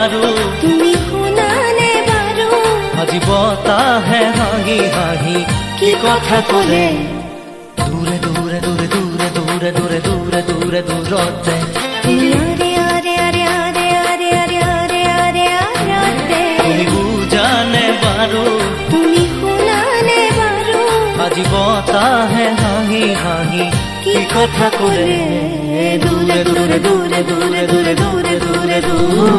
বাৰু তুমি শুনানে বাৰু আজি বতাহে হাঁহি হাঁহি কি কথা ক'লে দূৰে দূৰে দূৰে দূৰে দূৰে দূৰে দূৰে দূৰে দূৰতে আৰে আৰে আৰে আৰে আৰে আৰে আৰে আৰে আৰে তুমি বুজানে বাৰু তুমি শুনানে বাৰু আজি বতাহে হাঁহি হাঁহি কি কথা ক'লে দূৰে দূৰে দূৰে দূৰে দূৰে দূৰে দূৰে দূৰে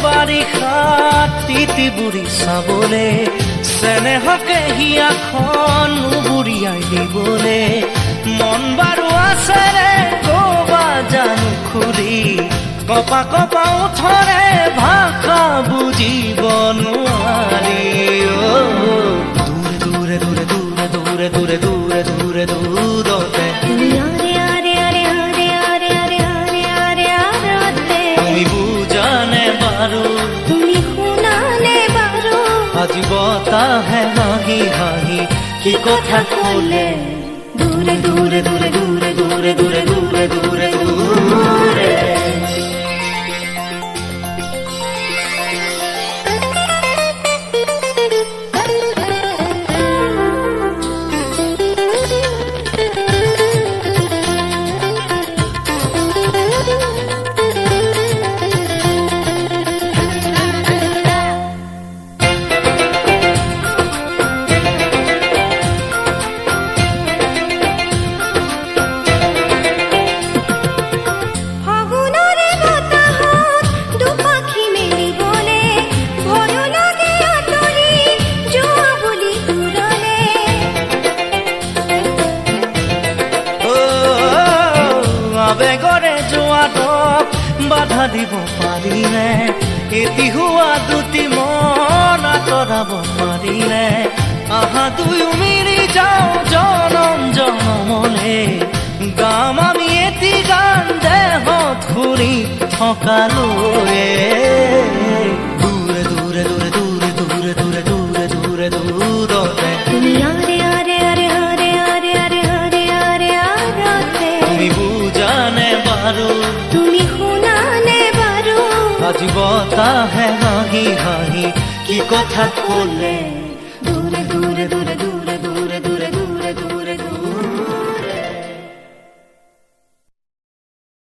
বাৰিষাত তিতি বুঢ়ী চাবলে চেনেহকে হিয়াখন বুঢ়িয়াই দিবলে মন বাৰু আছেৰে ক'বা জানো খুৰী কপা কপা উঠৰে ভাষা বুজিব নোৱাৰি দূৰে দূৰে দূৰে দূৰে দূৰে দূৰে দূৰে দূৰতে তুমি বুজানে বাৰু তুমি শুনানে বাৰু আজি বতাহে হাঁহি হাঁহি কি কথা ক'লে দূৰে দূৰে দূৰে দূৰে দূৰে দূৰে দূৰে দূৰে দূৰে বেগৰে যোৱাতক বাধা দিব পাৰিলে এটি হোৱা দুটি মন আঁতৰাব পাৰিলে আহা দুয়ো মিলি যাওঁ জনম জনমলে গাম আমি এটি গান দেহত ঘূৰি থকালৈয়ে দূৰে দূৰে দূৰে দূৰে দূৰে দূৰে দূৰে দূৰে দূৰতে তুমি আৰে আৰে আৰে আৰে আৰে আৰে আৰে আৰে আৰে তুমি বুজানে বাৰু তুমি শুনানে বাৰু আজি বতাহে হাঁহি হাঁহি কি কথা ক'লে দূৰে দূৰে দূৰে